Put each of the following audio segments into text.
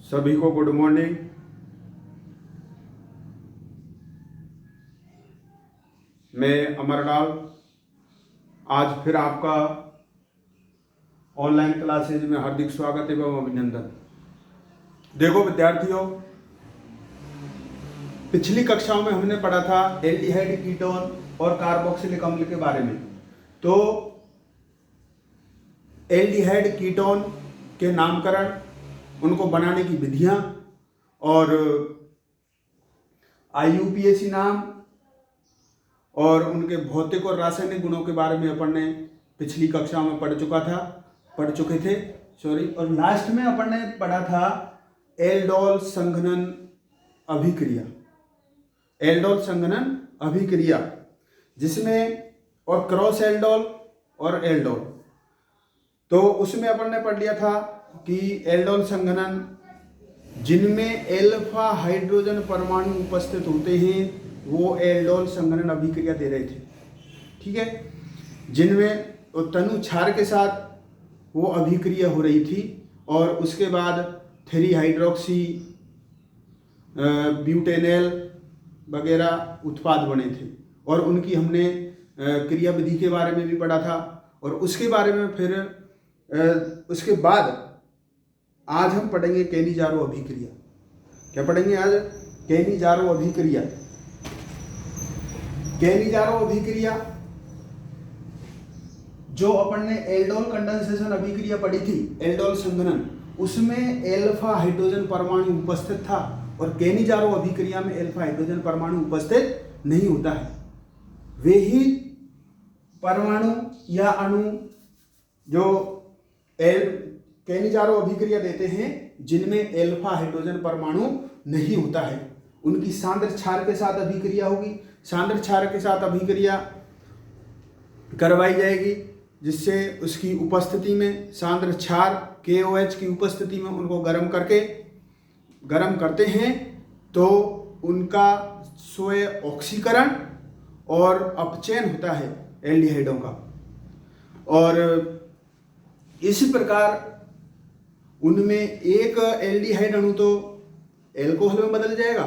सभी को good morning. मैं अमरलाल आज फिर आपका ऑनलाइन क्लासेज में हार्दिक स्वागत एवं अभिनंदन। देखो विद्यार्थियों, पिछली कक्षाओं में हमने पढ़ा था एल्डिहाइड, कीटोन और कार्बोक्सिलिक अम्ल के बारे में। तो एल्डिहाइड, कीटोन के नामकरण, उनको बनाने की विधियां और IUPAC नाम और उनके भौतिक और रासायनिक गुणों के बारे में अपन ने पिछली कक्षा में पढ़ चुके थे। और लास्ट में अपन ने पढ़ा था एल्डोल संघनन अभिक्रिया, एल्डोल संघनन अभिक्रिया जिसमें और क्रॉस एल्डोल और एल्डोल। तो उसमें अपन ने पढ़ लिया था कि एल्डोल संघनन जिनमें एल्फा हाइड्रोजन परमाणु उपस्थित होते हैं वो एल्डोल संघनन अभिक्रिया दे रहे थे, ठीक है। जिनमें तनु क्षार के साथ वो अभिक्रिया हो रही थी और उसके बाद 3 हाइड्रोक्सी ब्यूटेनॉल वगैरह उत्पाद बने थे और उनकी हमने क्रिया विधि के बारे में भी पढ़ा था। और उसके बारे में फिर उसके बाद आज हम पढ़ेंगे केनिजारो अभिक्रिया। क्या पढ़ेंगे आज? केनिजारो अभिक्रिया। केनिजारो अभिक्रिया जो अपन ने एल्डोल कंडेंसेशन अभिक्रिया पढ़ी थी, एल्डोल संघनन, उसमें एल्फा हाइड्रोजन परमाणु उपस्थित था और केनिजारो अभिक्रिया में एल्फा हाइड्रोजन परमाणु उपस्थित नहीं होता है। वे ही परमाणु या अणु जो केनिजारो अभिक्रिया देते हैं जिनमें एल्फा हाइड्रोजन परमाणु नहीं होता है। उनकी सांद्र क्षार के साथ अभिक्रिया होगी, सांद्र क्षार के साथ अभिक्रिया करवाई जाएगी जिससे उसकी उपस्थिति में सांद्र क्षार KOH की उपस्थिति में उनको गर्म करते हैं तो उनका स्वयं ऑक्सीकरण और अपचयन होता है एल्डिहाइडों का। और इस प्रकार उनमें एक एल्डिहाइड अणु तो एल्कोहल में बदल जाएगा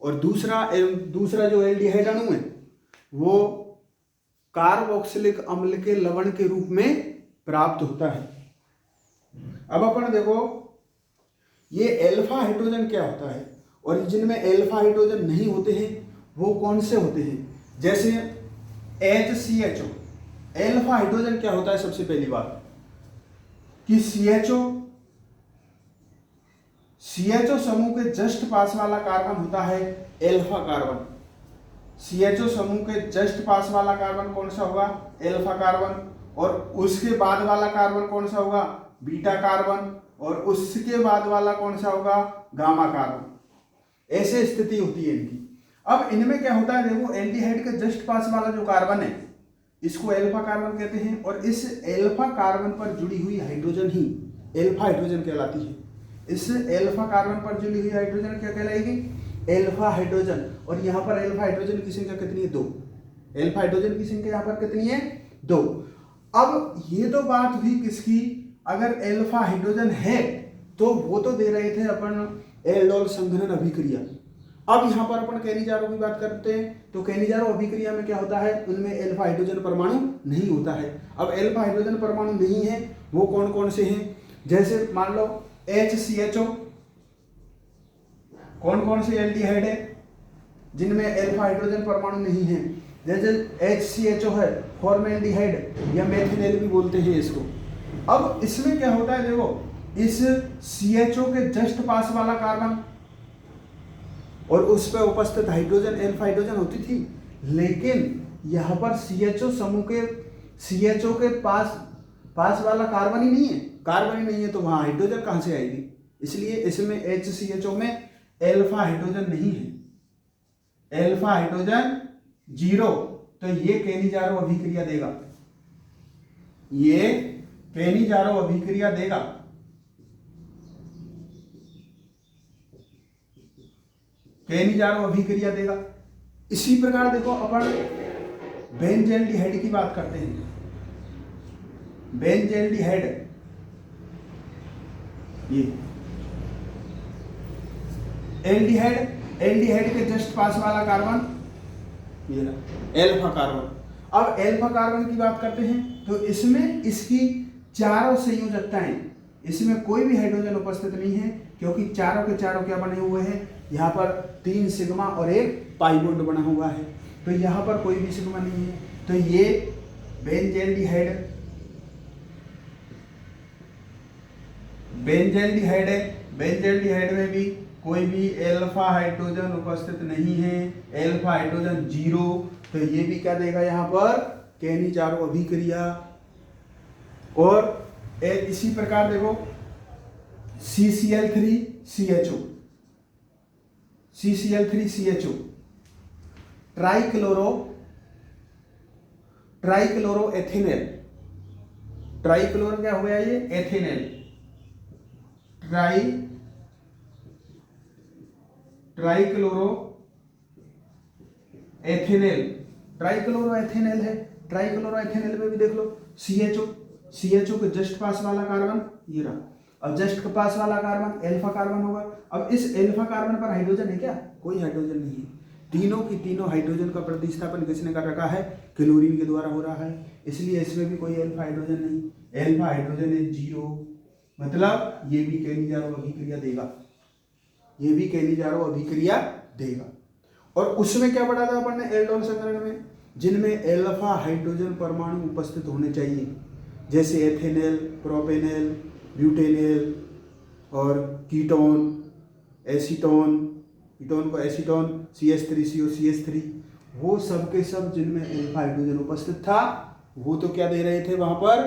और दूसरा जो एल्डिहाइड अणु है वो कार्बोक्सिलिक अम्ल के लवण के रूप में प्राप्त होता है। अब अपन देखो ये एल्फा हाइड्रोजन क्या होता है और जिनमें एल्फा हाइड्रोजन नहीं होते हैं वो कौन से होते हैं? जैसे HCHO। एल्फा हाइड्रोजन क्या होता है? सबसे पहली बात कि CHO समूह के जस्ट पास वाला कार्बन होता है एल्फा कार्बन। CHO समूह के जस्ट पास वाला कार्बन कौन सा होगा? Alpha carbon. और उसके बाद वाला कार्बन कौन सा होगा? Beta carbon. और उसके बाद वाला कौन सा होगा? Gamma carbon. ऐसे स्थिति होती है इनकी। अब इनमें क्या होता है, देखो एल्डिहाइड के जस्ट पास वाला जो कार्बन है इसको एल्फा कार्बन कहते हैं और इस एल्फा कार्बन पर जुड़ी हुई हाइड्रोजन ही एल्फा हाइड्रोजन कहलाती है। इस एल्फा कार्बन पर जुड़ी हुई हाइड्रोजन क्या कहलाएगी? Alpha hydrogen. और यहाँ पर एल्फा हाइड्रोजन की संख्या कितनी है? 2। एल्फा हाइड्रोजन की संख्या यहाँ पर कितनी है? 2। अब ये तो बात हुई किसकी? अगर एल्फा हाइड्रोजन है तो वो तो दे रहे थे अपन एल्डोल संघनन अभिक्रिया। अब यहाँ पर अपन केनिजारो की बात करते हैं तो केनिजारो अभिक्रिया में क्या होता है? उनमें एल्फा हाइड्रोजन परमाणु नहीं होता है। अब एल्फा हाइड्रोजन परमाणु नहीं है वो कौन कौन से हैं? जैसे मान लो HCHO। कौन कौन से एल्डिहाइड है जिनमें एल्फा हाइड्रोजन परमाणु नहीं है? जैसे HCHO है, फॉर्मेल्डिहाइड या मेथिनेल भी बोलते हैं इसको। अब इसमें क्या होता है, देखो इस CHO के जस्ट पास वाला कार्बन और उस पर उपस्थित हाइड्रोजन एल्फा हाइड्रोजन होती थी, लेकिन यहाँ पर CHO के पास वाला कार्बन ही नहीं है। कार्बन ही नहीं है तो वहां हाइड्रोजन कहां से आएगी? इसलिए इसमें HCHO में एल्फा हाइड्रोजन नहीं है, एल्फा हाइड्रोजन 0। तो ये केनिजारो अभिक्रिया देगा, ये केनिजारो अभिक्रिया देगा। केनिजारो अभिक्रिया देगा। इसी प्रकार देखो अपन बेंजेल्डिहाइड की बात करते हैं। बेंजेल्डिहाइड ये एल्डिहाइड, एल्डिहाइड के जस्ट पास वाला कार्बन ये रहा एल्फा कार्बन। अब एल्फा कार्बन की बात करते हैं तो इसमें इसकी चारों संयोजकताएं, इसमें कोई भी हाइड्रोजन उपस्थित नहीं है क्योंकि चारों के चारों क्या बने हुए हैं, यहाँ पर 3 सिग्मा और एक पाई बॉन्ड बना हुआ है, तो यहाँ पर कोई भी सिग्मा नहीं है। तो ये बेंजल्डिहाइड, बेंजल्डिहाइड है, बेंजल्डिहाइड में भी कोई भी एल्फा हाइड्रोजन उपस्थित नहीं है, एल्फा हाइड्रोजन 0, तो ये भी क्या देगा यहाँ पर केनी चारों अभिक्रिया। और इसी प्रकार देखो CCl3CHO, CCl3CHO trichloro ethanal, trichloro क्या हो गया ये ethanal, trichloro ethanal, trichloro ethanal है। ट्राइक्लोरो एथेनल में भी देख लो CHO के जस्ट पास वाला कार्बन ये रहा, अब जस्ट के पास वाला कार्बन एल्फा कार्बन होगा। अब इस एल्फा कार्बन पर हाइड्रोजन है क्या, कोई हाइड्रोजन नहीं है। तीनों की तीनों हाइड्रोजन का प्रतिस्थापन किसने कर रखा है, क्लोरीन के द्वारा हो रहा है, इसलिए इसमें भी कोई एल्फा हाइड्रोजन नहीं, एल्फा हाइड्रोजन है 0, मतलब ये भी केनिजारो अभिक्रिया देगा, ये भी केनिजारो अभिक्रिया देगा। और उसमें क्या पढ़ा था अपन ने एल्डोल संग्रह में, जिनमें एल्फा हाइड्रोजन परमाणु उपस्थित होने चाहिए, जैसे एथेनल, प्रोपेनल, ब्यूटेनल और कीटोन, एसीटोन, कीटोन को एसीटोन, CH3CO CH3, वो सब के सब जिनमें एल्फा हाइड्रोजन उपस्थित था वो तो क्या दे रहे थे वहां पर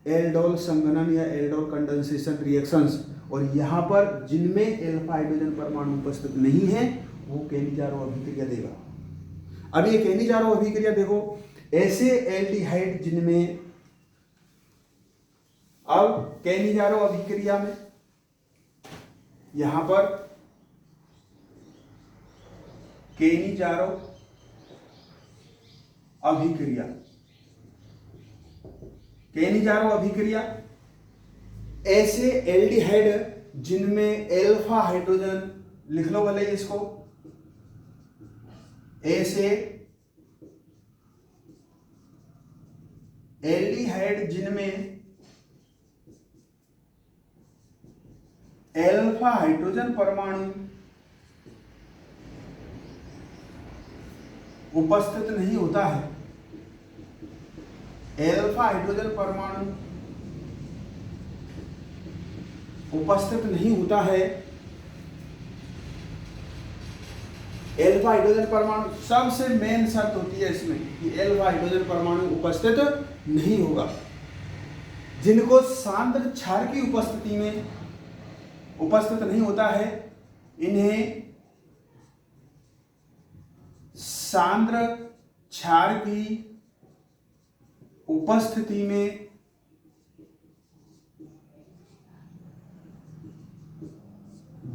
एल्डोल संघनन या एल्डोल कंडेंसेशन रिएक्शंस, और यहाँ पर जिनमें एल्फा हाइड्रोजन परमाणु उपस्थित नहीं है वो केनिजारो अभिक्रिया देगा। अब ये केनिजारो अभिक्रिया देखो, ऐसे एल्डिहाइड जिनमें, अब केनिजारो अभिक्रिया में यहां पर केनिजारो अभिक्रिया, केनिजारो अभिक्रिया ऐसे एल्डिहाइड जिनमें एल्फा हाइड्रोजन, लिख लो भले इसको, ऐसे एल्डिहाइड जिनमें एल्फा हाइड्रोजन परमाणु उपस्थित नहीं होता है, एल्फा हाइड्रोजन परमाणु उपस्थित नहीं होता है, एल्फा हाइड्रोजन परमाणु सबसे मेन शर्त होती है इसमें कि एल्फा हाइड्रोजन परमाणु उपस्थित नहीं होगा। जिनको सांद्र क्षार की उपस्थिति में उपस्थित नहीं होता है, इन्हें सांद्र क्षार की उपस्थिति में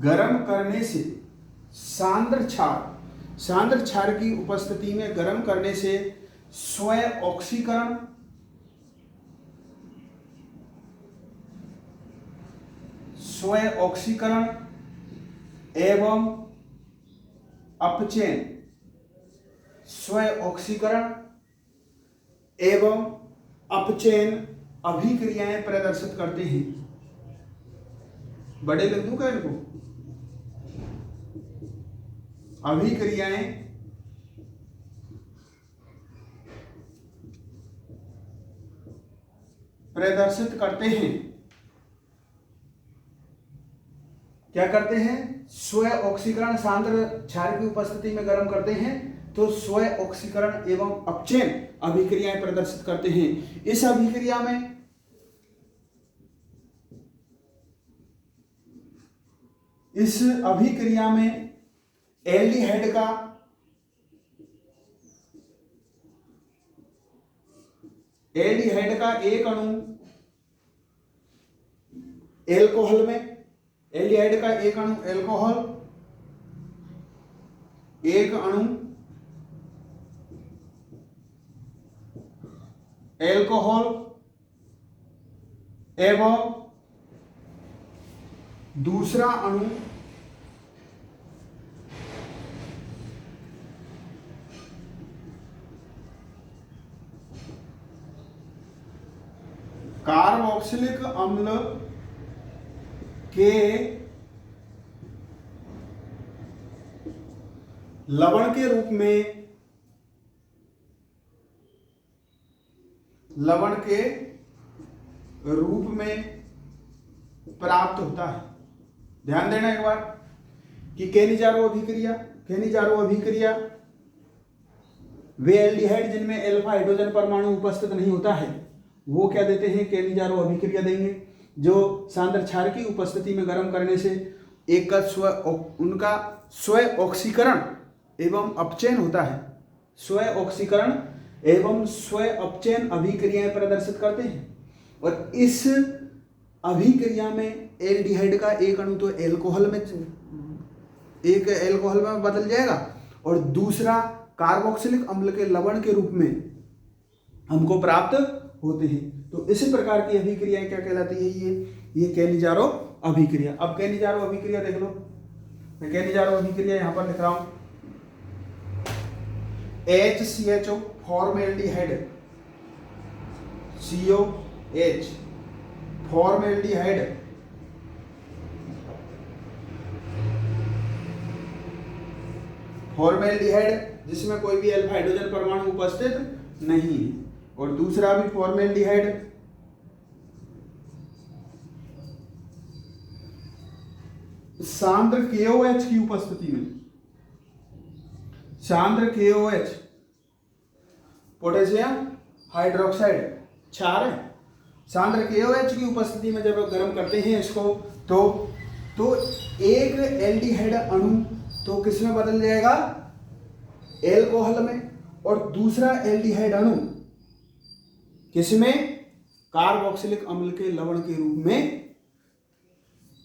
गर्म करने से, सांद्र क्षार की उपस्थिति में गर्म करने से स्वयं ऑक्सीकरण, एवं अपचयन, स्वयं ऑक्सीकरण एवं अपचयन अभिक्रियाएं प्रदर्शित करते हैं। बड़े लिख दूं क्या इनको, अभिक्रियाएं प्रदर्शित करते हैं, क्या करते हैं, स्वयं ऑक्सीकरण, सांद्र क्षार की उपस्थिति में गर्म करते हैं तो स्वयं ऑक्सीकरण एवं अपचयन अभिक्रियाएं प्रदर्शित करते हैं। इस अभिक्रिया में एल्डिहाइड का एक अणु एल्कोहल में, एल्डिहाइड का एक अणु एल्कोहल, एक अणु एल्कोहल एवं दूसरा अणु कार्बोक्सिलिक अम्ल के लवण के रूप में, लवण के रूप में प्राप्त होता है। ध्यान देना एक बार कि केनिजारो अभिक्रिया वे एल्डिहाइड जिनमें अल्फा हाइड्रोजन परमाणु उपस्थित नहीं होता है वो क्या देते हैं, केनिजारो अभिक्रिया देंगे, जो सांद्र क्षार की उपस्थिति में गर्म करने से एक उनका स्वयं ऑक्सीकरण एवं अपचयन होता है। स्वयं ऑक्सीकरण एवं स्वयं अपचयन अभिक्रियाएं प्रदर्शित करते हैं। और इस अभिक्रिया में एल्डिहाइड का एक अणु तो एल्कोहल में बदल जाएगा और दूसरा कार्बोक्सिलिक अम्ल के लवण के रूप में हमको प्राप्त होते हैं। तो इसी प्रकार की अभिक्रियाएं क्या कहलाती है, ये केनिजारो अभिक्रिया। अब केनिजारो अभिक्रिया देख लो, मैं केनिजारो अभिक्रिया यहां पर लिख रहा हूं। HCHO फॉर्मेल्डिहाइड, COH फॉर्मेल्डिहाइड जिसमें कोई भी अल्फा हाइड्रोजन परमाणु उपस्थित नहीं है, और दूसरा भी फॉर्मेल्डिहाइड सांद्र KOH की उपस्थिति में, सांद्र KOH पोटेशियम हाइड्रोक्साइड क्षार है, सांद्र KOH की उपस्थिति में जब गर्म करते हैं इसको तो एक एल्डिहाइड अणु तो किस में बदल जाएगा, एल्कोहल में, और दूसरा एल्डिहाइड अणु किसमें, कार्बोक्सिलिक अम्ल के लवण के रूप में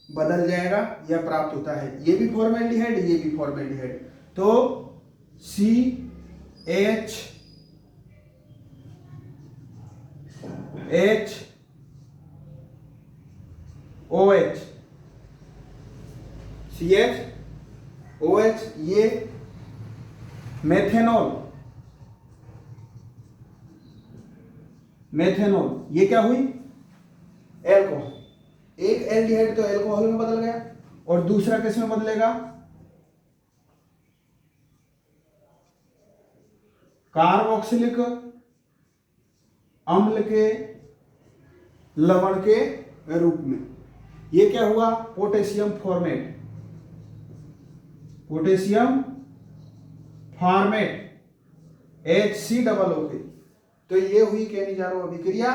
बदल जाएगा या प्राप्त होता है। ये भी फॉर्मेल्डिहाइड, ये भी फॉर्मेल्डिहाइड। तो CHOH ये मेथेनॉल ये क्या हुई, एल्कोहल। एक एल्डिहाइड तो एल्कोहल में बदल गया और दूसरा किस में बदलेगा, कार्बोक्सिलिक अम्ल के लवण के रूप में। ये क्या हुआ, पोटेशियम फॉर्मेट, HCOO। तो ये हुई केनिजारो अभिक्रिया।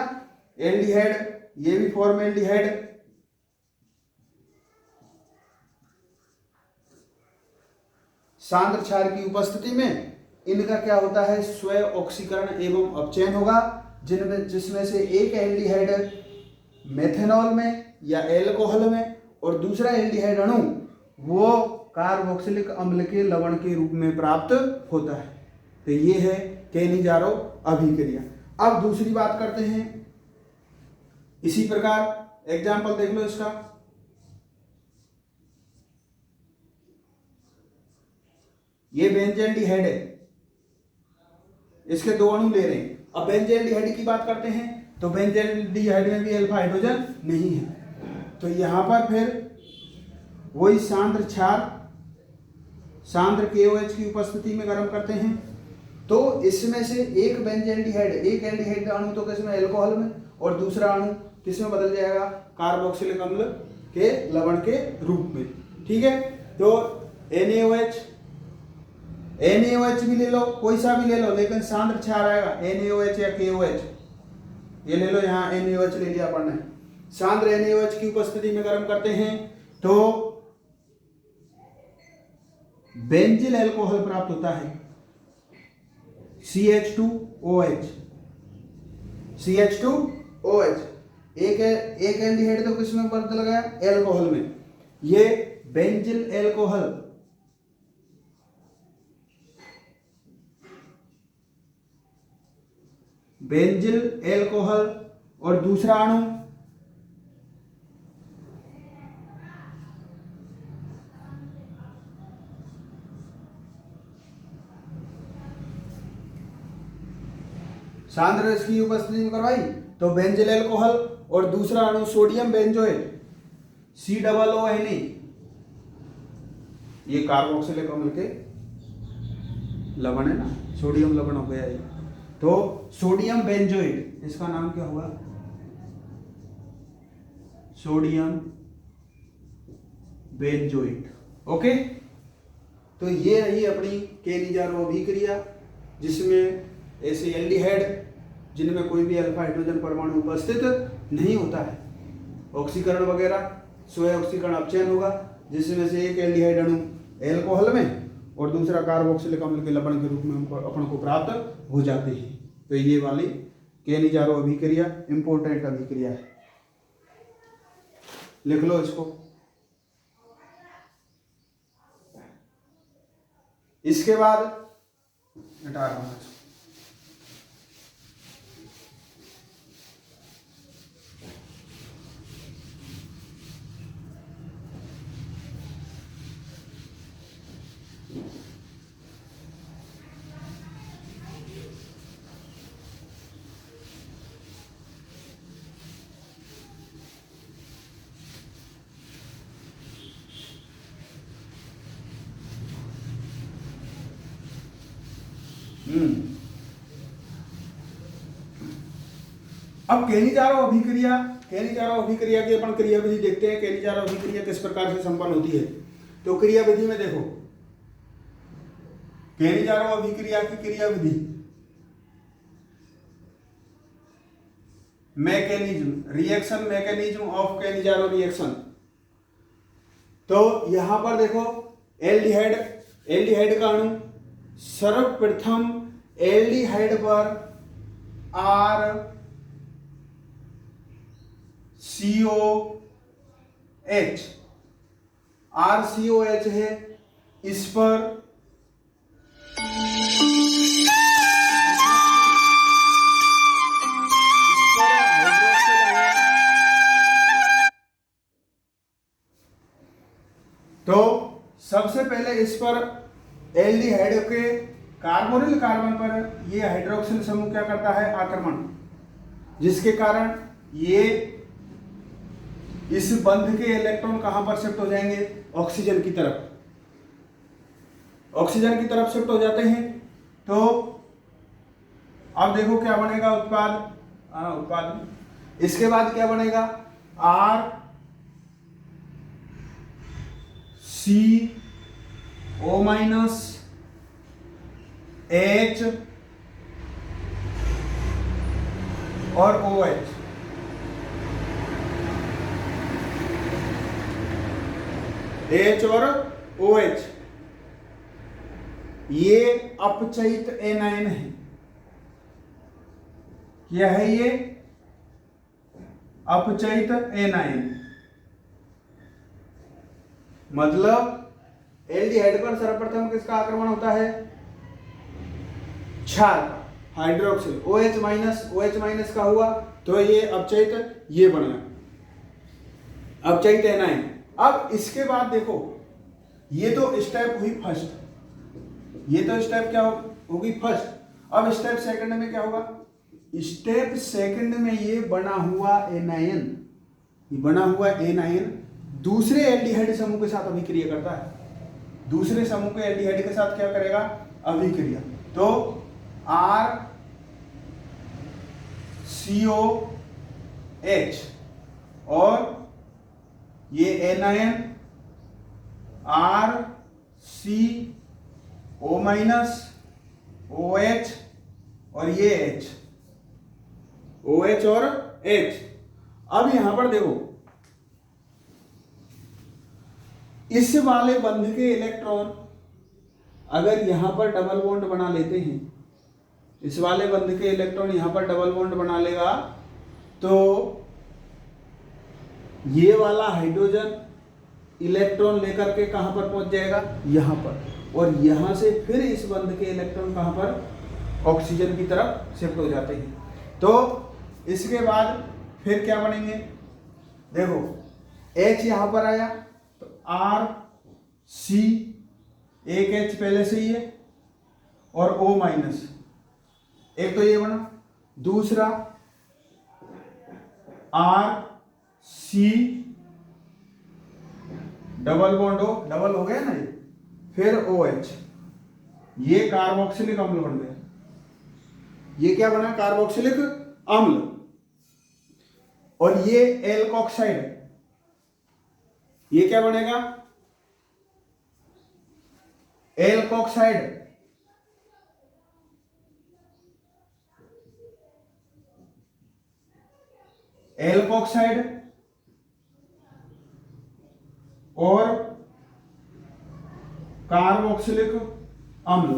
एल्डिहाइड, ये भी फॉर्मेल्डिहाइड, सांद्र क्षार की उपस्थिति में इनका क्या होता है, स्वयं ऑक्सीकरण एवं अपचयन होगा, जिसमें से एक एल्डिहाइड मेथेनॉल में या एल्कोहल में और दूसरा एल्डिहाइड अणु वो कार्बोक्सिलिक अम्ल के लवण के रूप में प्राप्त होता है। तो ये है केनिजारो अभिक्रिया। अब दूसरी बात करते हैं, इसी प्रकार एग्जाम्पल देख लो इसका। ये बेंजल्डिहाइड है, इसके दो अणु ले रहे हैं। अब बेंजल्डिहाइड की बात करते हैं तो बेंजल्डिहाइड में भी अल्फा हाइड्रोजन नहीं है, तो यहां पर फिर वही सांद्र क्षार, सांद्र KOH की उपस्थिति में गर्म करते हैं। तो इसमें से एक बेंजल्डिहाइड, एक एल्डिहाइड का अणु तो किसमें, एल्कोहल में, और दूसरा अणु किसमें बदल जाएगा, कार्बोक्सिलिक अम्ल के लवण के रूप में। ठीक है, तो NaOH भी ले लो, कोई सा भी ले लो, लेकिन सांद्र क्षार आएगा NaOH या KOH। ये ले लो, यहाँ NaOH ले लिया अपन ने। सांद्र NaOH की उपस्थिति में गर्म करते हैं तो बेंजिल अल्कोहल प्राप्त होता है, CH2OH। एक एल्डिहाइड तो किसमें बदल गया, एल्कोहल में। ये बेंजिल अल्कोहल, और दूसरा अणु सांद्र की उपस्थिति में करवाई तो बेंजिल अल्कोहल, और दूसरा अणु सोडियम बेंजोएट COONE, ये कार्बोक्सिलिक अम्ल के लवण है ना, सोडियम लवण हो गया ये। तो सोडियम बेंजोएट, इसका नाम क्या हुआ? Sodium benzoate. ओके, तो ये रही अपनी केनिजारो अभिक्रिया, जिसमें ऐसे एल्डिहाइड जिनमें कोई भी अल्फा हाइड्रोजन परमाणु उपस्थित नहीं होता है, ऑक्सीकरण वगैरह स्वयं ऑक्सीकरण अपचयन होगा, जिसमें से एक एल्डिहाइड अणु एल्कोहल में और दूसरा कार्बोक्सिलिक अम्ल के लवण के रूप में हमको अपन को प्राप्त हो जाते हैं। तो ये वाली केनिजारो अभिक्रिया इंपॉर्टेंट अभिक्रिया है, लिख लो इसको। इसके बाद हटा रहा हूं, अब केनिजारो अभिक्रिया की अपन क्रिया विधि देखते हैं। केनिजारो अभिक्रिया किस प्रकार से संपन्न होती है? तो क्रिया विधि में देखो, केनिजारो अभिक्रिया की क्रिया विधि, mechanism, reaction mechanism of Cannizzaro reaction. तो यहां पर देखो एल्डिहाइड का अणु सर्वप्रथम एल्डिहाइड पर RCOH है, इस पर तो सबसे पहले इस पर एल्डिहाइड के कार्बोनिल कार्बन पर ये हाइड्रोक्सिल समूह क्या करता है? आक्रमण, जिसके कारण ये इस बंध के इलेक्ट्रॉन कहां पर शिफ्ट हो जाएंगे? ऑक्सीजन की तरफ, ऑक्सीजन की तरफ शिफ्ट हो जाते हैं। तो अब देखो क्या बनेगा? उत्पाद। इसके बाद क्या बनेगा? RCO माइनस H और OH, H और OH, ये अपचयित एनायन है। क्या है ये? अपचयित एनायन। मतलब एल्डिहाइड पर सर्वप्रथम किसका आक्रमण होता है? क्षार का, हाइड्रोक्सिल। OH माइनस का हुआ तो ये अपचयित, ये बना अपचयित एनायन। अब इसके बाद देखो, ये तो स्टेप हुई फर्स्ट, ये तो स्टेप क्या होगी? फर्स्ट। अब स्टेप सेकंड में क्या होगा? स्टेप सेकंड में ये बना हुआ एनायन दूसरे एल्डिहाइड समूह के साथ अभिक्रिया करता है। दूसरे समूह के एल्डिहाइड के साथ क्या करेगा? अभिक्रिया। तो RCOH और ये एनायन RCO माइनस OH और ये H, OH और H। अब यहां पर देखो, इस वाले बंध के इलेक्ट्रॉन अगर यहां पर डबल बॉन्ड बना लेते हैं, इस वाले बंध के इलेक्ट्रॉन यहां पर डबल बॉन्ड बना लेगा, तो ये वाला हाइड्रोजन इलेक्ट्रॉन लेकर के कहां पर पहुंच जाएगा? यहां पर। और यहां से फिर इस बंध के इलेक्ट्रॉन कहां पर? ऑक्सीजन की तरफ शिफ्ट हो जाते हैं। तो इसके बाद फिर क्या बनेंगे? देखो, H यहां पर आया तो RC, एक H पहले से ही है, और O माइनस, एक तो ये बना। दूसरा R C double bond O, double हो गया ना ये, फिर ओ एच, ये कार्बोक्सिलिक अम्ल बन गया। ये क्या बना? कार्बोक्सिलिक अम्ल। और ये एल्कोक्साइड, ये क्या बनेगा? एल्कोक्साइड। एल्कोक्साइड और कार्बोक्सिलिक अम्ल,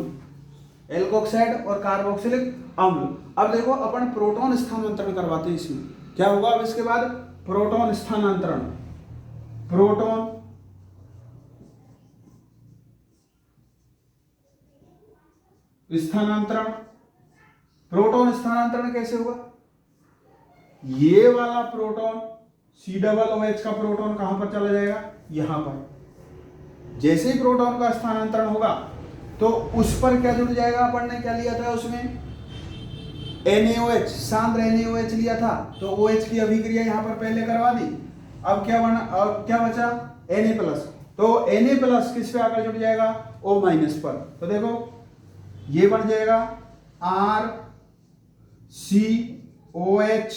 एल्कोक्साइड और कार्बोक्सिलिक अम्ल। अब देखो अपन प्रोटॉन स्थानांतरण करवाते हैं इसमें, क्या होगा अब इसके बाद? प्रोटॉन स्थानांतरण, प्रोटॉन स्थानांतरण। प्रोटॉन स्थानांतरण कैसे होगा? ये वाला proton C double O H का प्रोटॉन कहां पर चला जाएगा? यहां पर। जैसे ही प्रोटॉन का स्थानांतरण होगा तो उस पर क्या जुड़ जाएगा? अपन ने क्या लिया था उसमें? NaOH, सांद्र NaOH लिया था, तो OH की अभिक्रिया यहां पर पहले करवा दी। अब क्या बना? अब क्या बचा? Na+। तो Na+ किस पे आकर जुड़ जाएगा? O- पर। तो देखो ये बन जाएगा RCOH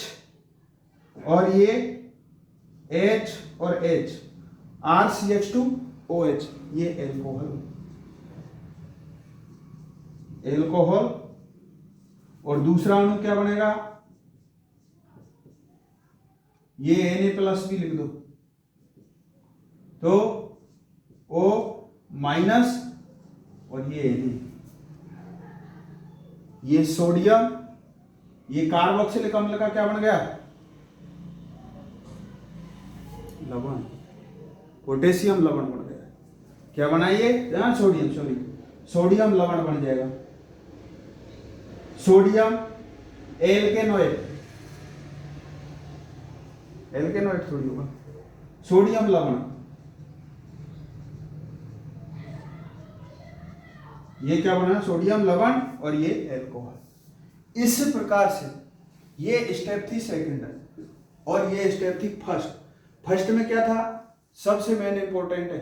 और ये H और H, RCH2OH, ये एल्कोहल, एल्कोहल। और दूसरा अणु क्या बनेगा? ये Na+ भी लिख दो, तो O- और ये Na, ये सोडियम, ये कार्बोक्सिलिक अम्ल का क्या बन गया? लवण, पोटेशियम लवण बन गया। क्या बना ये? सोडियम, सॉरी, सोडियम लवण बन जाएगा। सोडियम एल्केनोएट, एल्केनोएट थोड़ी होगा, सोडियम लवण। ये क्या बना? सोडियम लवण और ये एल्कोहल। इस प्रकार से ये स्टेप थी सेकंड और ये स्टेप थी फर्स्ट। फर्स्ट में क्या था? सबसे मेन इंपॉर्टेंट है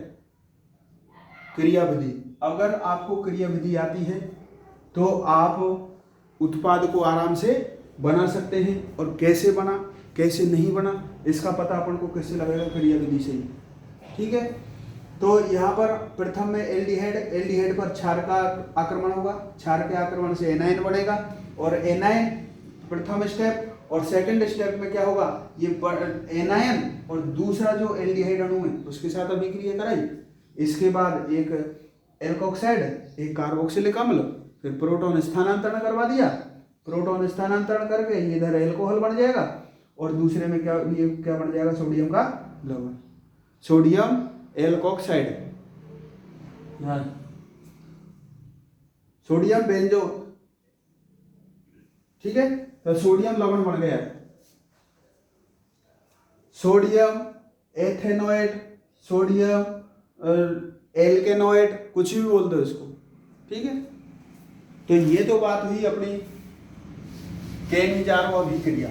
क्रिया विधि। अगर आपको क्रिया विधि आती है तो आप उत्पाद को आराम से बना सकते हैं। और कैसे बना, कैसे नहीं बना, इसका पता अपन को कैसे लगेगा? क्रिया विधि से ही। ठीक है, तो यहाँ पर प्रथम में एल्डिहाइड, एल्डिहाइड पर क्षार का आक्रमण होगा, क्षार के आक्रमण से एनायन बनेगा और एनायन प्रथम स्टेप। और सेकंड स्टेप में क्या होगा? ये एनायन और दूसरा जो एल्डिहाइड अणु है उसके साथ अभिक्रिया कराई। इसके बाद एक एल्कोक्साइड, एक कार्बोक्सिलिक अम्ल, फिर प्रोटॉन स्थानांतरण करवा दिया। प्रोटॉन स्थानांतरण करके ये इधर एल्कोहल बन जाएगा और दूसरे में क्या, ये क्या बन जाएगा? सोडियम का लवण, सोडियम एल्कोक्साइड, सोडियम बेंजो। ठीक है, तो सोडियम लवण बन गया। सोडियम एथेनोएट, सोडियम एल्केनोएट, कुछ भी बोल दो इसको। ठीक है, तो ये तो बात हुई अपनी केनिजारो अभिक्रिया।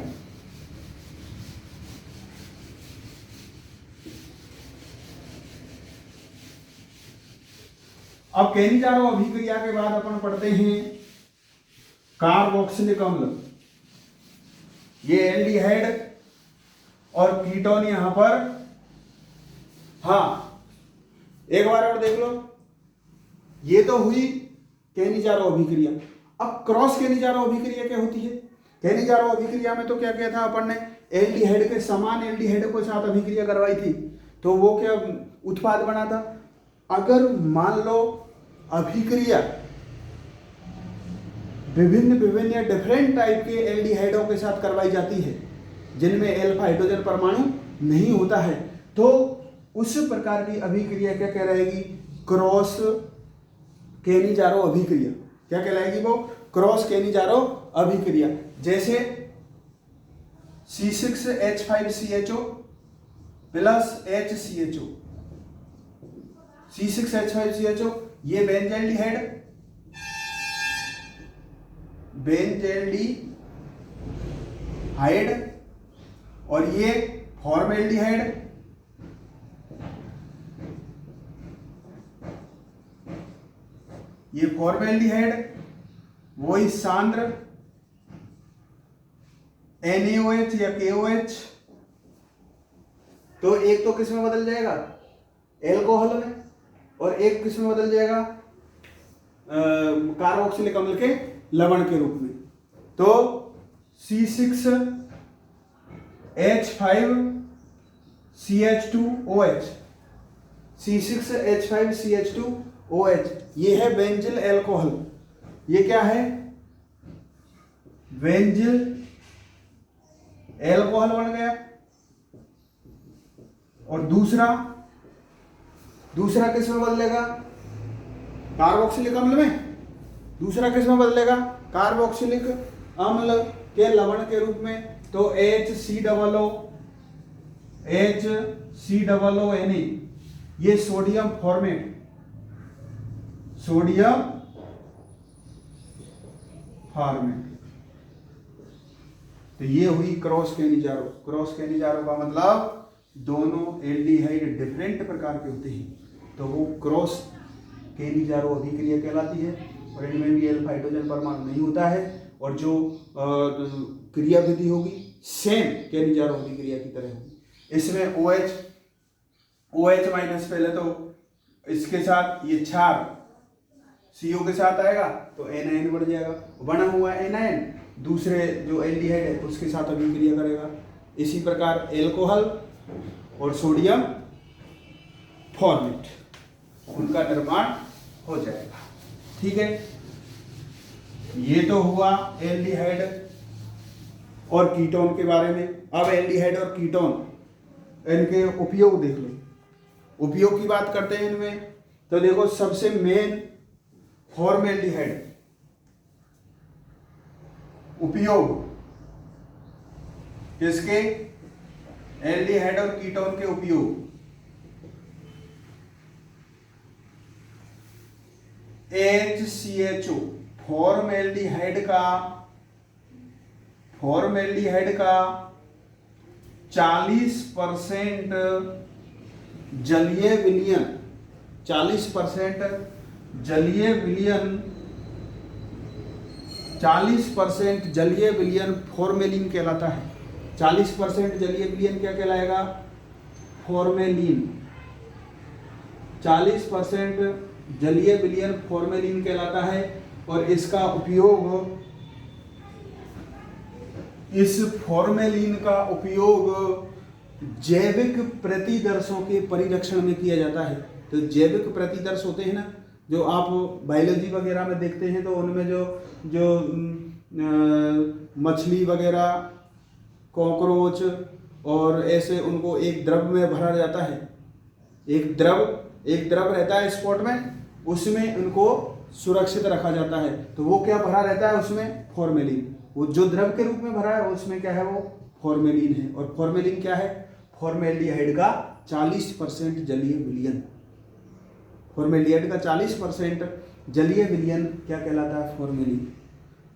अब केनिजारो अभिक्रिया के बाद अपन पढ़ते हैं कार्बोक्सिलिक अम्ल। ये एल्डिहाइड और कीटोन यहां पर, हाँ एक बार और देख लो। ये तो हुई केनिजारो अभिक्रिया। अब क्रॉस केनिजारो अभिक्रिया क्या होती है? केनिजारो अभिक्रिया में तो क्या किया था अपन ने? एल्डिहाइड के समान एल्डिहाइड को साथ अभिक्रिया करवाई थी, तो वो क्या उत्पाद बना था? अगर मान लो अभिक्रिया विभिन्न विभिन्न या डिफरेंट टाइप के एल्डिहाइडों के साथ करवाई जाती है जिनमें अल्फा हाइड्रोजन परमाणु नहीं होता है, तो उस प्रकार की अभिक्रिया क्या कहलाएगी? क्रॉस केनिजारो अभिक्रिया। क्या कहलाएगी वो? क्रॉस केनिजारो अभिक्रिया। जैसे C6H5CHO प्लस HCHO, C6H5CHO, ये बेंजल्डिहाइड, बेंजल्डिहाइड और ये फॉर्मेल्डिहाइड, ये फॉर्मेल्डिहाइड वही सांद्र NaOH या KOH, तो एक तो किस में बदल जाएगा, एल्कोहल में, और एक किस में बदल जाएगा, कार्बोक्सिलिक अम्ल के लवण के रूप में। तो C6H5CH2OH, C6H5CH2OH ये है बेंजिल एल्कोहल। ये क्या है, बेंजिल एल्कोहल बन गया। और दूसरा किस में बदलेगा, कार्बोक्सिलिक अम्ल में। दूसरा किस में बदलेगा, कार्बोक्सिलिक अम्ल के लवण के रूप में। तो HCOONE, ये सोडियम फॉर्मेट, सोडियम फॉर्मेट। तो ये हुई क्रॉस कैनिजारो। क्रॉस कैनिजारो का मतलब दोनों एल्डिहाइड डिफरेंट प्रकार के होते हैं, तो वो क्रॉस कैनिजारो अभिक्रिया कहलाती है। और इनमें भी एल्फा हाइड्रोजन परमाणु नहीं होता है, और जो क्रिया विधि होगी सेम कैनिजारो अभिक्रिया की तरह होगी। इसमें OH माइनस पहले तो इसके साथ ये क्षार CO के साथ आएगा तो anion बढ़ जाएगा, बना हुआ anion दूसरे जो एल्डिहाइड है उसके साथ अभिक्रिया करेगा। इसी प्रकार एल्कोहल और सोडियम फॉर्मेट, उनका निर्माण हो जाएगा। ठीक है, ये तो हुआ एल्डिहाइड और कीटोन के बारे में। अब एल्डिहाइड और कीटोन इनके उपयोग देख लो। उपयोग की बात करते हैं इनमें, तो देखो सबसे मेन फॉर्मेल्डिहाइड उपयोग किसके, एल्डिहाइड और कीटोन के उपयोग। HCHO फॉर्मेल्डिहाइड का 40% जलीय विलयन, 40% जलीय विलयन फॉर्मेलिन कहलाता है। 40% जलीय विलयन क्या कहलाएगा, फॉर्मेलिन। 40% जलीय विलयन फॉर्मेलिन कहलाता है। और इसका उपयोग, इस फॉर्मेलिन का उपयोग जैविक प्रतिदर्शों के परिरक्षण में किया जाता है। तो जैविक प्रतिदर्श होते हैं ना, जो आप बायोलॉजी वगैरह में देखते हैं, तो उनमें जो मछली वगैरह, कॉकरोच और ऐसे उनको एक द्रव में भरा जाता है। एक द्रव रहता है स्पॉट में, उसमें उनको सुरक्षित रखा जाता है। तो वो क्या भरा रहता है उसमें, फॉर्मेलिन। वो जो द्रव के रूप में भरा है उसमें क्या है, वो फॉर्मेलिन है। और फॉर्मेलिन क्या है, फॉर्मेल्डिहाइड का 40% जलीय विलयन। फॉर्मेल्डिहाइड का 40% जलीय विलयन क्या कहलाता है, फॉर्मेलिन।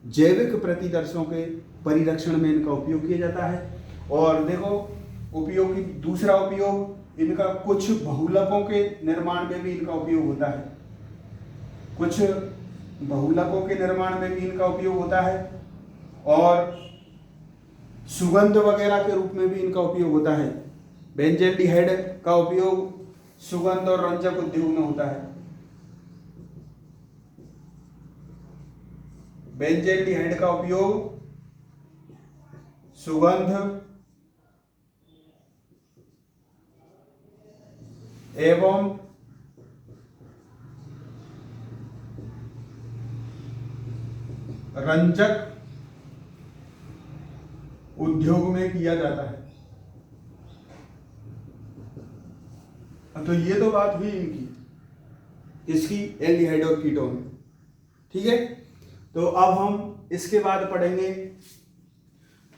जैविक प्रतिदर्शों के परिरक्षण में इनका उपयोग किया जाता है। और देखो उपयोग की दूसरा उपयोग, इनका कुछ बहुलकों के निर्माण में भी इनका उपयोग होता है। कुछ बहुलकों के निर्माण में भी इनका उपयोग होता है। और सुगंध वगैरह के रूप में भी इनका उपयोग होता है। बेंजल्डिहाइड का उपयोग सुगंध और रंजक उद्योग में होता है। बेंजल्डिहाइड का उपयोग सुगंध एवं रंजक उद्योग में किया जाता है। तो ये तो बात हुई इनकी, इसकी एल्डिहाइड और कीटोन। ठीक है, तो अब हम इसके बाद पढ़ेंगे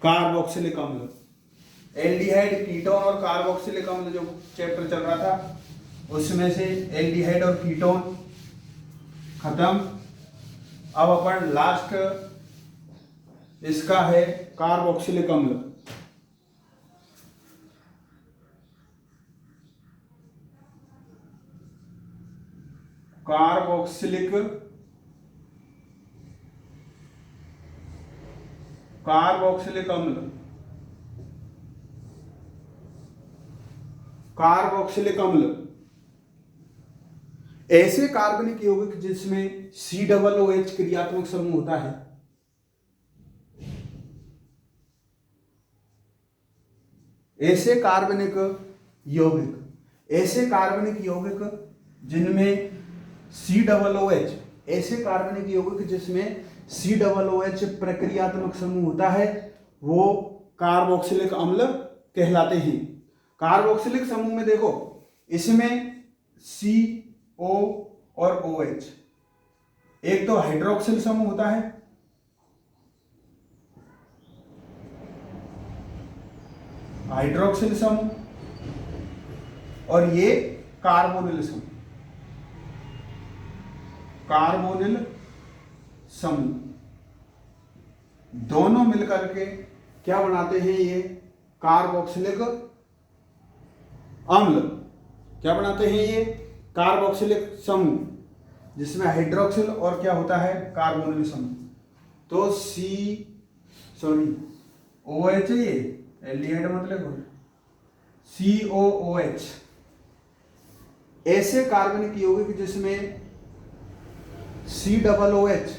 कार्बोक्सिलिक अम्ल। एल्डिहाइड, कीटोन और कार्बोक्सिलिक अम्ल जो चैप्टर चल रहा था, उसमें से एल्डिहाइड और कीटोन खत्म। अब अपन लास्ट इसका है कार्बोक्सिलिक अम्ल। कार्बोक्सिलिक अम्ल, कार्बोक्सिलिक अम्ल ऐसे कार्बनिक यौगिक जिसमें COOH क्रियात्मक समूह होता है। ऐसे कार्बनिक यौगिक जिनमें COOH, ऐसे कार्बनिक यौगिक जिसमें COOH प्रक्रियात्मक समूह होता है वो कार्बोक्सिलिक अम्ल कहलाते हैं। कार्बोक्सिलिक समूह में देखो इसमें CO और OH, एक तो हाइड्रोक्सिल समूह होता है, हाइड्रोक्सिल समूह, और ये कार्बोनिल समूह, दोनों मिलकर के क्या बनाते हैं? ये कार्बोक्सिलिक अम्ल। क्या बनाते हैं? ये कार्बोक्सिलिक समूह, जिसमें हाइड्रोक्सिल और क्या होता है? कार्बोनिल समूह। तो OH है, ये एल्डिहाइड मतलब COOH, ऐसे कार्बनिक यौगिक जिसमें COOH,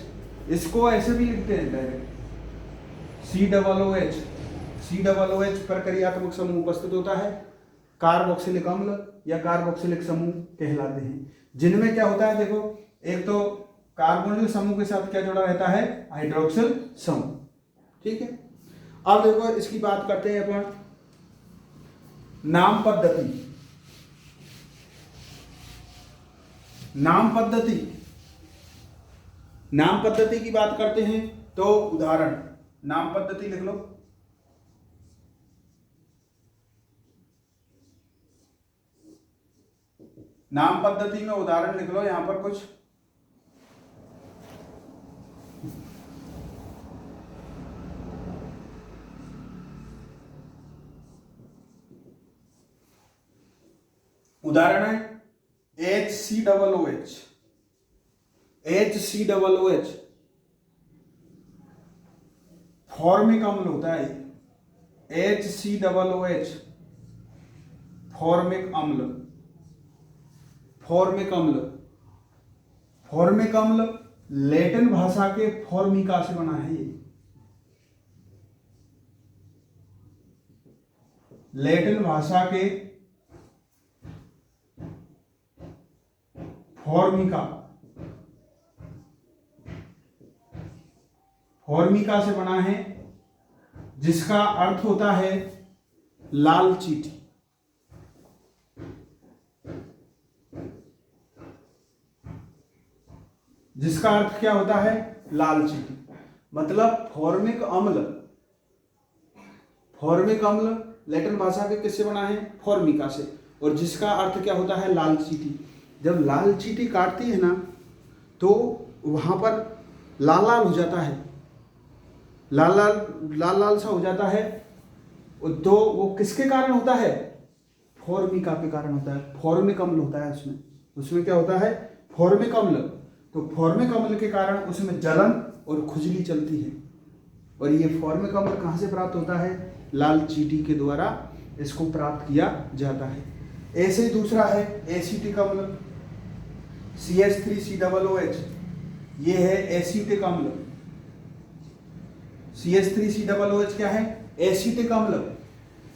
इसको ऐसे भी लिखते हैं डायरेक्ट, COOH प्रक्रियात्मक समूह उपस्थित होता है, कार्बोक्सिलिक अम्ल या कार्बोक्सिलिक समूह कहलाते हैं। जिनमें क्या होता है? देखो एक तो कार्बोनिल समूह के साथ क्या जुड़ा रहता है? हाइड्रोक्सिल समूह। ठीक है, अब देखो इसकी बात करते हैं अपन नाम पद्धति की बात करते हैं। तो उदाहरण, नाम पद्धति लिख लो। नाम पद्धति में उदाहरण लिख लो यहां पर कुछ। उदाहरण है HCOOH, फॉर्मिक अम्ल होता है। HCOOH फॉर्मिक अम्ल लैटिन भाषा के फॉर्मिका से बना है। ये लैटिन भाषा के फॉर्मिका से बना है, जिसका अर्थ होता है लाल चींटी। जिसका अर्थ क्या होता है? लाल चींटी। मतलब फॉर्मिक अम्ल लैटिन भाषा के किससे बना है? फॉर्मिका से, और जिसका अर्थ क्या होता है? लाल चींटी। जब लाल चींटी काटती है ना तो वहां पर लाल लाल हो जाता है, लाल सा हो जाता है। तो वो किसके कारण होता है? फॉर्मिका के कारण होता है। फॉर्मिक अम्ल होता है उसमें क्या होता है? फॉर्मिक अम्ल। तो फॉर्मिक अम्ल के कारण उसमें जलन और खुजली चलती है। और ये फॉर्मिक अम्ल कहाँ से प्राप्त होता है? लाल चींटी के द्वारा इसको प्राप्त किया जाता है। ऐसे ही दूसरा है एसिटिक अम्ल, CH3COOH, ये है एसिटिक अम्ल। CH3COOH क्या है? एसिटिक अम्ल,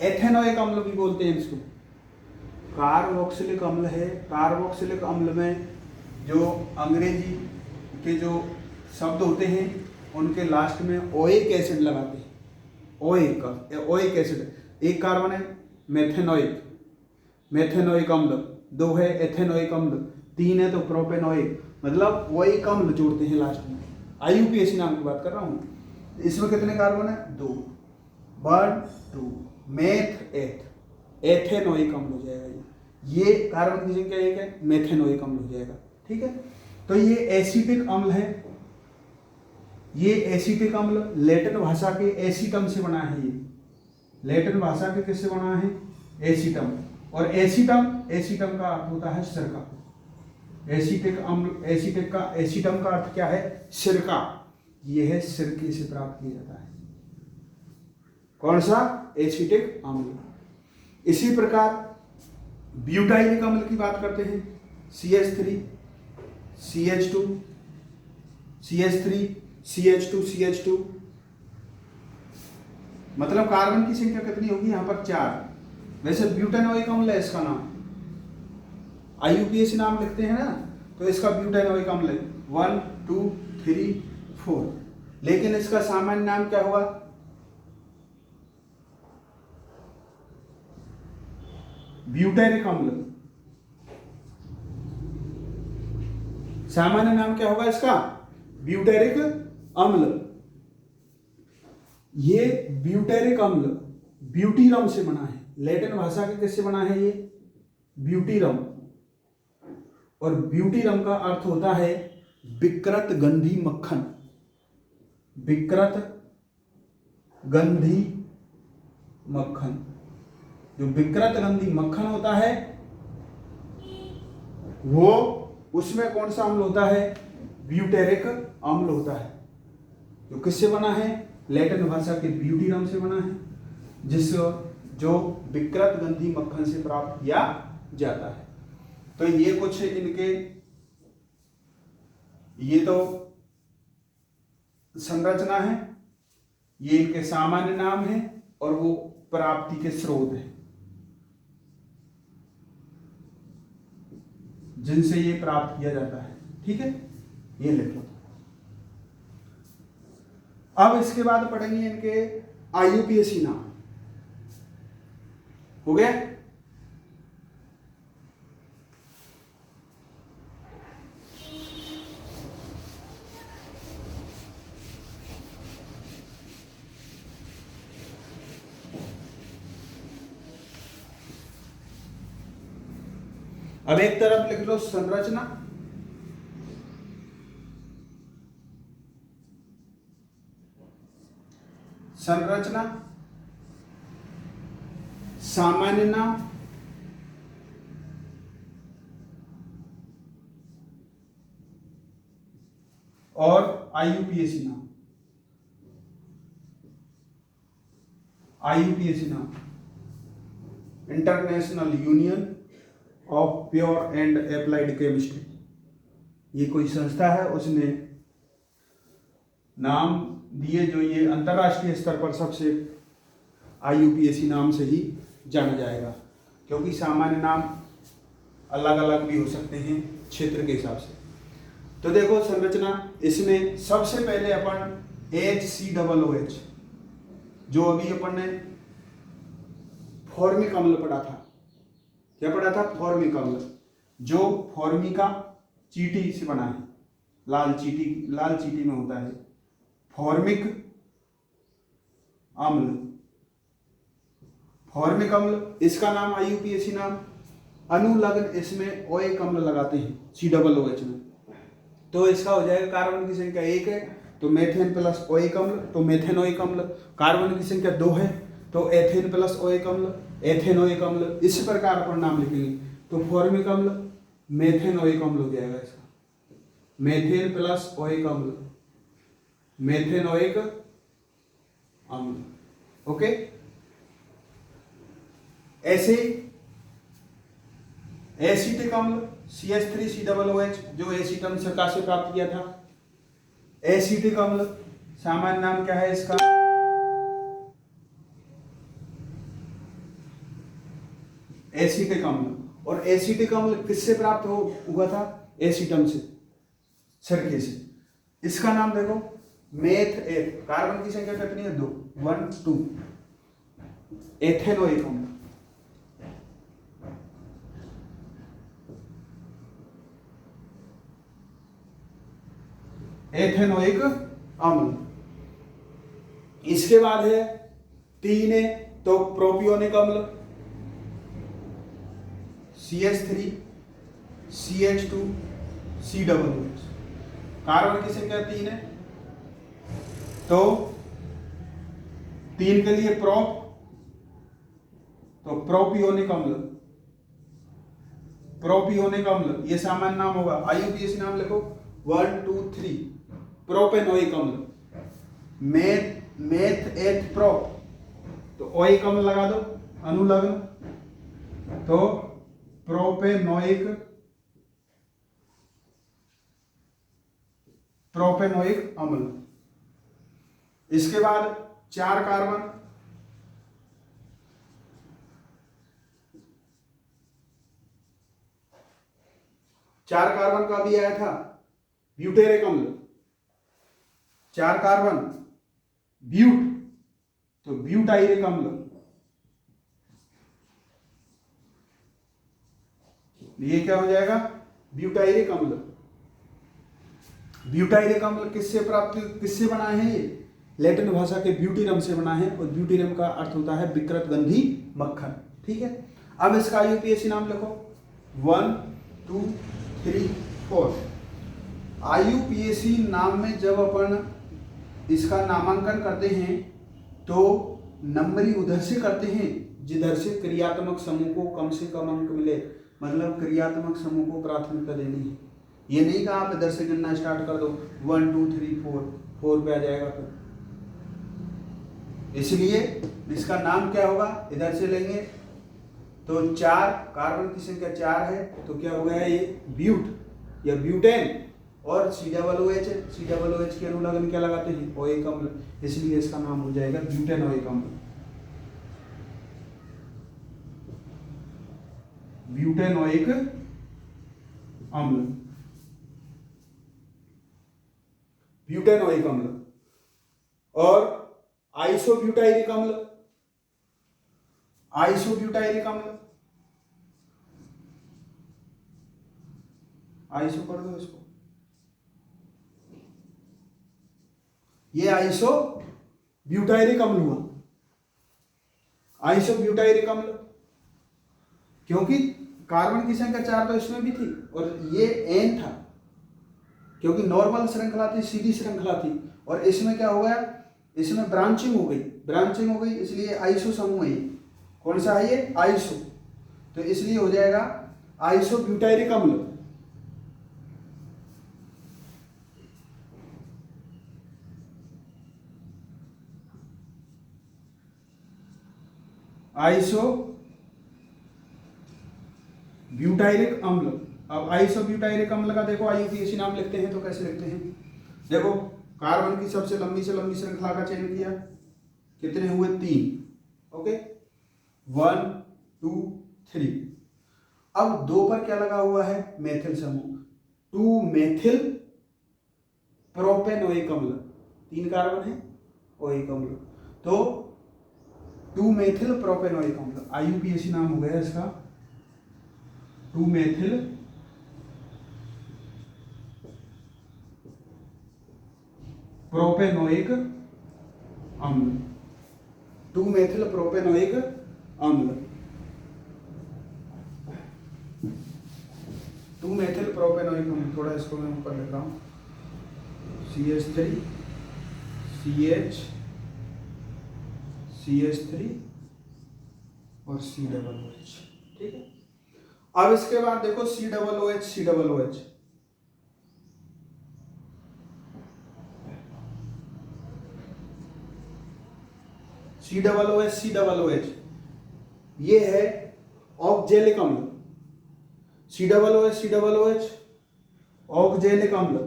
एथेनोइक अम्ल भी बोलते हैं इसको। कार्बोक्सिलिक अम्ल है। कार्बोक्सिलिक अम्ल में जो अंग्रेजी के जो शब्द होते हैं उनके लास्ट में ओइक एसिड लगाते हैं। ओइक एसिड, एक कार्बन है मेथेनोइक अम्ल, 2 है एथेनोइक अम्ल, 3 है तो प्रोपेनोइक, मतलब ओइक अम्ल जोड़ते हैं लास्ट में। IUPAC नाम की बात कर रहा हूँ। इसमें कितने कार्बन है? 2, 1, 2, एथेनोइक अम्ल हो जाएगा। ये कार्बन की संख्या 1 है, मेथेनोइक अम्ल हो जाएगा। ठीक है, तो ये एसिटिक अम्ल है। ये एसिटिक अम्ल लैटिन भाषा के एसिटम से बना है। ये लैटिन भाषा के किससे बना है? एसिटम। और एसिटम का अर्थ होता है सिरका। एसीटिक अम्ल, एसीटिक का एसीटम का अर्थ क्या है? सिरका। यह है सिरके से प्राप्त किया जाता है। कौन सा? एसीटिक अम्ल। इसी प्रकार ब्यूटाइलिक अम्ल की बात करते हैं। CH3 CH2 CH3 CH2 CH2, मतलब कार्बन की संख्या कितनी होगी यहाँ पर? 4। वैसे ब्यूटेनोइक अम्ल है इसका नाम, IUPAC नाम लिखते हैं ना, तो इसका ब्यूटेनोइक अम्ल है 1 2 3 4, लेकिन इसका सामान्य नाम क्या हुआ? ब्यूटेरिक अम्ल। सामान्य नाम क्या होगा इसका? ब्यूटेरिक अम्ल। ये ब्यूटेरिक अम्ल ब्यूटीरम से बना है। लैटिन भाषा के किससे बना है ये? ब्यूटीरम। और ब्यूटीरम का अर्थ होता है विकृत गंधी मक्खन। विकृत गंधी मक्खन। जो विकृत गंधी मक्खन होता है वो, उसमें कौन सा अम्ल होता है? ब्यूटेरिक अम्ल होता है। जो किससे बना है? लैटिन भाषा के ब्यूटीरम से बना है, जिस जो विकृत गंधी मक्खन से प्राप्त किया जाता है। तो ये कुछ इनके, ये तो संरचना है, ये इनके सामान्य नाम है, और वो प्राप्ति के स्रोत है जिनसे ये प्राप्त किया जाता है। ठीक है, ये लिख लो। अब इसके बाद पढ़ेंगे इनके IUPAC नाम। हो गया? अब एक तरफ लिख लो संरचना, संरचना, सामान्य नाम, और IUPAC नाम। IUPAC नाम international union of pure and applied chemistry. ये कोई संस्था है, उसने नाम दिए जो ये अंतर्राष्ट्रीय स्तर पर सबसे IUPAC नाम से ही जाना जाएगा, क्योंकि सामान्य नाम अलग अलग भी हो सकते हैं क्षेत्र के हिसाब से। तो देखो संरचना, इसमें सबसे पहले अपन HCOOH, जो अभी अपन ने फॉर्मिक अम्ल पढ़ा था। क्या पढ़ा था? फॉर्मिक अम्ल, जो फॉर्मिका चींटी से बना है। लाल चींटी में होता है फॉर्मिक अम्ल। फॉर्मिक अम्ल, इसका नाम IUPAC नाम। अनुलग्न इसमें ओइक अम्ल लगाते हैं COOH में, तो इसका हो जाएगा कार्बन की संख्या 1 है तो मेथेन प्लस ओइक अम्ल, तो मेथेनोइक अम्ल। कार्बन की संख्या 2 है तो एथेन प्लस ओइक अम्ल, एथेनोइक अम्ल। इस प्रकार पर नाम लिखेंगे तो फॉर्मिक अम्ल मेथेनोइक अम्ल हो जाएगा इसका। मेथेन प्लस ओइक अम्ल, मेथेनोइक अम्ल। ओके, ऐसे एसिटिक अम्ल CH3COOH, जो एसीटम सिरका से प्राप्त किया था। एसिटिक अम्ल, सामान्य नाम क्या है इसका? एसिटिक अम्ल। और एसिटिक अम्ल किससे प्राप्त हुआ था? एसीटम से, सिरके से। इसका नाम देखो मेथ एथ। कार्बन की संख्या कितनी है? 2 1 2। एथेनोइक अम्ल, एथेनोइक अम्ल। इसके बाद है 3 है तो प्रोपियोनिक अम्ल, CH3 CH2 COOH। कार्बन की संख्या 3 है तो 3 के लिए प्रोप, तो प्रोपियोनिक अम्ल, प्रोपियोनिक अम्ल, ये सामान्य नाम होगा। IUPAC नाम लिखो 1 2 3। प्रोपेनोइक अम्ल, मेथ एथ प्रो, तो ओइक अम्ल लगा दो अनुलग्न, तो प्रोपेनोइक अम्ल। इसके बाद 4 कार्बन, का भी आया था ब्यूटेरिक अम्ल। 4 कार्बन ब्यूट, तो ब्यूटाइरिक अम्ल, ये क्या हो जाएगा? ब्यूटाइरिक अम्ल। ब्यूटाइरिक अम्ल किससे बना है? ये लैटिन भाषा के ब्यूटीरम से बना है, और ब्यूटीरम का अर्थ होता है विकृत गंधी मक्खन। ठीक है, अब इसका IUPAC नाम लिखो 1 2 3 4। IUPAC नाम में जब अपन इसका नामांकन करते हैं तो नंबरिंग उधर से करते हैं जिधर से क्रियात्मक समूह को कम से कम अंक मिले, मतलब क्रियात्मक समूह को प्राथमिकता देनी है। ये नहीं कहा आप इधर से गिनना स्टार्ट कर दो 1 2 3 4 पे आ जाएगा फिर। इसलिए इसका नाम क्या होगा? इधर से लेंगे तो 4 कार्बन की संख्या 4 है, तो क्या हो गया ये? ब्यूट या ब्यूटेन, और COOH के अनुलग्न क्या लगाते हैं? ओइक अम्ल, इसलिए इसका नाम हो जाएगा ब्यूटेनोइक अम्ल। ब्यूटेनोइक अम्ल, ब्यूटेनोइक अम्ल। और आइसोब्यूटाइरिक अम्ल, आइसो कर दो इसको, ये आइसोब्यूटाइरिक अम्ल हुआ। आइसोब्यूटाइरिक अम्ल क्योंकि कार्बन की संख्या 4 तो इसमें भी थी, और ये N था क्योंकि नॉर्मल श्रृंखला थी, सीधी श्रृंखला थी, और इसमें क्या हो गया? इसमें ब्रांचिंग हो गई, इसलिए आइसो समूह है। कौन सा है ये? आइसो, तो इसलिए हो जाएगा आइसोब्यूटाइरिक अम्ल। आइसोब्यूटाइरिक अम्ल। अब आइसोब्यूटाइरिक अम्ल का देखो IUPAC नाम लिखते हैं तो कैसे लिखते हैं? देखो, कार्बन की सबसे लंबी से लंबी श्रृंखला का चयन किया, कितने हुए? 3। ओके, 1 2 3। अब 2 पर क्या लगा हुआ है? मेथिल समूह, 2 मेथिल प्रोपेनोइक अम्ल। 3 कार्बन है, ओइक अम्ल, तो 2 मेथिल प्रोपेनोइक अम्ल। IUPAC नाम हो गया इसका 2 मेथिल प्रोपेनोइक अम्ल। 2 मेथिल प्रोपेनोइक अम्ल, 2 मेथिल प्रोपेनोइक अम्ल। थोड़ा इसको मैं ऊपर लिख रहा हूँ, CH3 CH3 और COOH। ठीक है, अब इसके बाद देखो COOH। COOH ये है ऑक्जेलिक अम्ल। COOH ऑक्जेलिक अम्ल।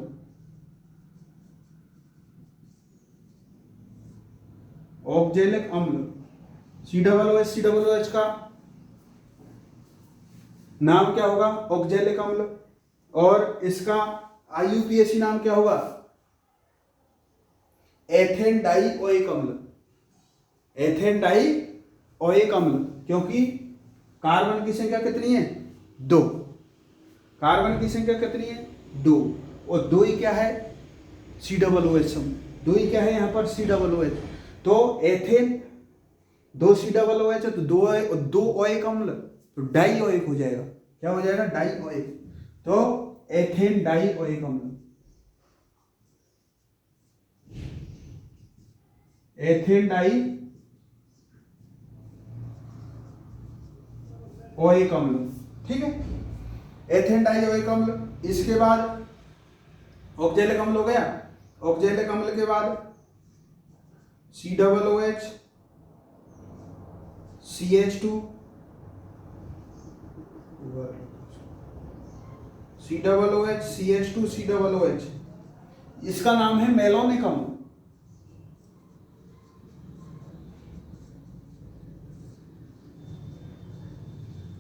ऑक्जेलिक अम्ल COOH का नाम क्या होगा? ऑक्जेलिक अम्ल। और इसका IUPAC नाम क्या होगा? एथेन डाइओइक अम्ल। एथेन डाइओइक अम्ल, क्योंकि कार्बन की संख्या कितनी है? 2। कार्बन की संख्या कितनी है? 2, और 2 ही क्या है? COOH समूह। 2 ही क्या है यहाँ पर? COOH। तो एथेन 2 COOH है, तो 2 ओइक अम्ल, तो डाइओइक हो जाएगा। क्या हो जाएगा? डाइओइक। तो एथेन डाइओइक अम्ल, एथेन डाइओइक अम्ल। ठीक है, एथेन डाइओइक अम्ल। इसके बाद ऑक्जेलिक अम्ल हो गया। ऑक्जेलिक अम्ल के बाद COOH CH2 COOH CH2 COOH, इसका नाम है मेलोनिक अम्ल।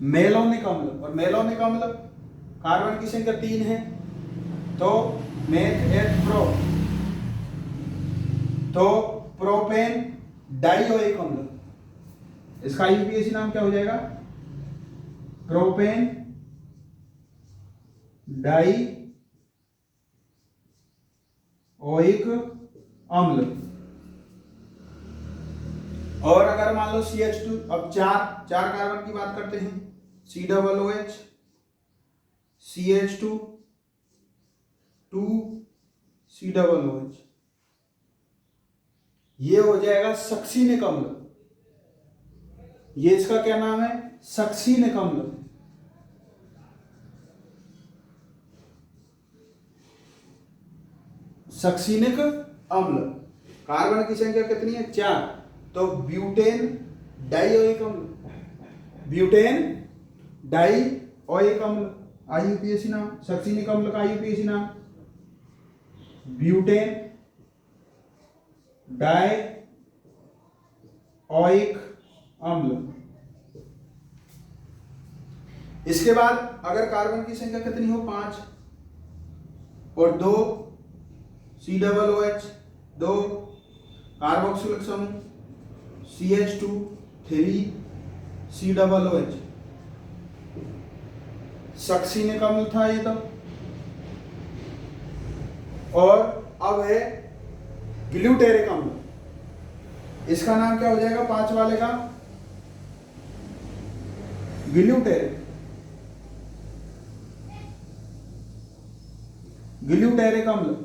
मेलोनिक अम्ल, और मेलोनिक अम्ल कार्बन की संख्या 3 है, तो मेथ एथ प्रो, तो प्रोपेन डाइओइक अम्ल, इसका यूपीएसी नाम क्या हो जाएगा? प्रोपेन डाइओइक अम्ल। और अगर मान लो CH2, अब चार कार्बन की बात करते हैं, COOH CH2 2 COOH, ये हो जाएगा सक्सीनिक अम्ल। ये इसका क्या नाम है? सक्सीनिक अम्ल। सक्सीनिक अम्ल। कार्बन की संख्या कितनी है? 4, तो ब्यूटेन डाइओइक अम्ल, ब्यूटेन डाइओइक अम्ल, आईयूपीएसी नाम। सक्सीनिक अम्ल का आईयूपीएसी नाम ब्यूटेन डाइओइक अम्ल। इसके बाद अगर कार्बन की संख्या कितनी हो? 5 और 2 COOH, 2 कार्बोक्सिलिक समूह CH2 3 COOH, सक्सीनिक अम्ल था ये तो। और अब है ग्लूटेरिक अम्ल, इसका नाम क्या हो जाएगा 5 वाले का? ग्लूटेरिक, ग्लूटेरिक अम्ल।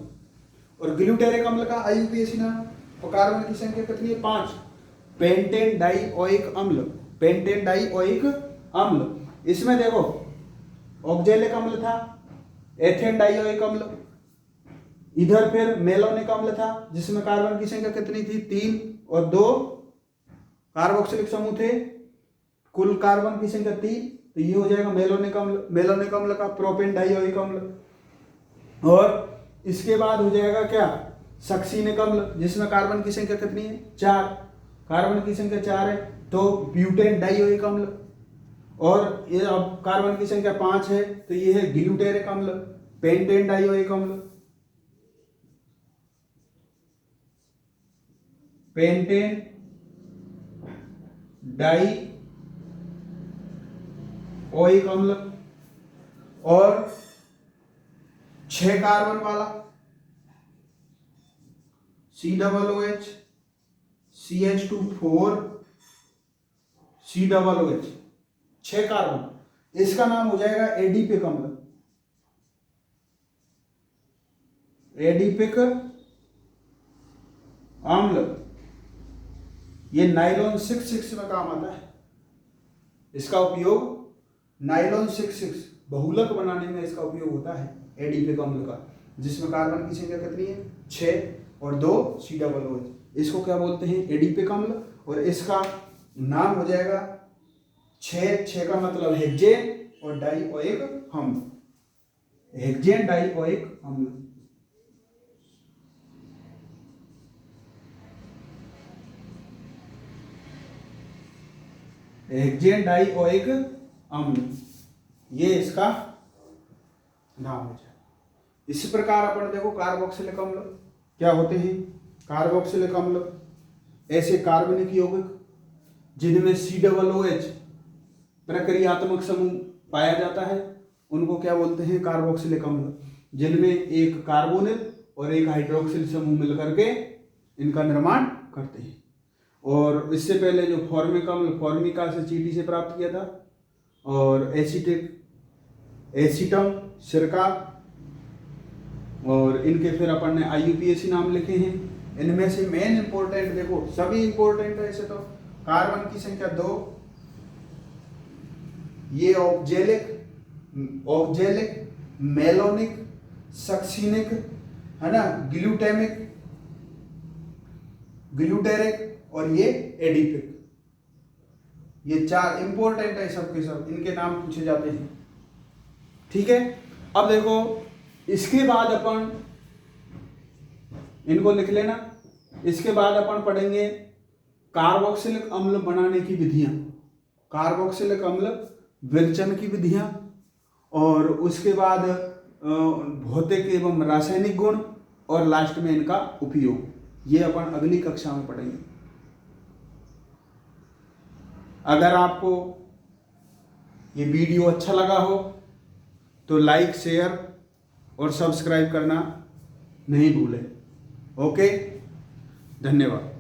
और ग्लूटेरिक अम्ल का आईयूपीएसी नाम, और कार्बन की संख्या कितनी है? 5, पेंटेन डाइओइक अम्ल, पेंटेन डाइओइक अम्ल। इसमें देखो ऑक्जेलिक अम्ल था, एथेन डाइओइक अम्ल, इधर फिर मेलोनिक अम्ल था जिसमें कार्बन की संख्या कितनी थी? 3 और 2 कार्बोक्सिलिक समूह थे, कुल कार्बन की संख्या 3, तो ये हो जाएगा मेलोनिक अम्ल। मेलोनिक अम्ल का प्रोपेन डाइओइक अम्ल। और इसके बाद हो जाएगा क्या? सक्सीनिक अम्ल, जिसमें कार्बन की संख्या कितनी है? 4, कार्बन की संख्या 4 है, तो ब्यूटेन डाइओइक अम्ल। और ये अब कार्बन की संख्या 5 है, तो ये है ग्लूटेरिक अम्ल, पेंटेन डाइओइक अम्ल, पेंटेन डाइओइक अम्ल। और 6 कार्बन वाला COOH CH2 4 COOH, 6 कार्बन, इसका नाम हो जाएगा एडीपिक अम्ल, एडीपिक अम्ल। ये नाइलॉन 6 में काम आता है, इसका उपयोग नाइलॉन 6 बहुलक बनाने में इसका उपयोग होता है एडीपिक अम्ल का, जिसमें कार्बन की संख्या कितनी है? 6 और 2 COOH, इसको क्या बोलते हैं? एडीपिक अम्ल। और इसका नाम हो जाएगा 6 का मतलब हेक्सेन और डाइओइक अम्ल, हेक्सेन डाइओइक अम्ल। हेक्सेन डाइओइक अम्ल, ये इसका नाम हो जाए। इसी प्रकार अपन देखो कार्बोक्सिलिक अम्ल क्या होते हैं। कार्बोक्सिलिक अम्ल ऐसे कार्बनिक यौगिक जिनमें COOH प्रक्रियात्मक समूह पाया जाता है, उनको क्या बोलते हैं? कार्बोक्सिलिक अम्ल, जिनमें एक कार्बोनिल और एक हाइड्रोक्सिल समूह मिलकर के इनका निर्माण करते हैं। और इससे पहले जो फॉर्मिक अम्ल, फॉर्मिका से चींटी से प्राप्त किया था, और एसिटिक, एसिटम, सिरका, और इनके फिर अपन ने आईयूपीएसी नाम लिखे हैं। इनमें से मेन इंपॉर्टेंट देखो, सभी इंपॉर्टेंट है ऐसे तो। कार्बन की संख्या 2, ये ऑक्जेलिक ऑक्जेलिक, मेलोनिक, सक्सिनिक, है ना, ग्लूटेरिक और ये एडिपिक। ये 4 इंपॉर्टेंट है सबके सब, इनके नाम पूछे जाते हैं। ठीक है, अब देखो इसके बाद अपन इनको लिख लेना। इसके बाद अपन पढ़ेंगे कार्बोक्सिलिक अम्ल बनाने की विधियां, कार्बोक्सिलिक अम्ल विरचन की विधियां, और उसके बाद भौतिक एवं रासायनिक गुण, और लास्ट में इनका उपयोग। ये अपन अगली कक्षा में पढ़ेंगे। अगर आपको ये वीडियो अच्छा लगा हो तो लाइक, शेयर और सब्सक्राइब करना नहीं भूलें। ओके, धन्यवाद।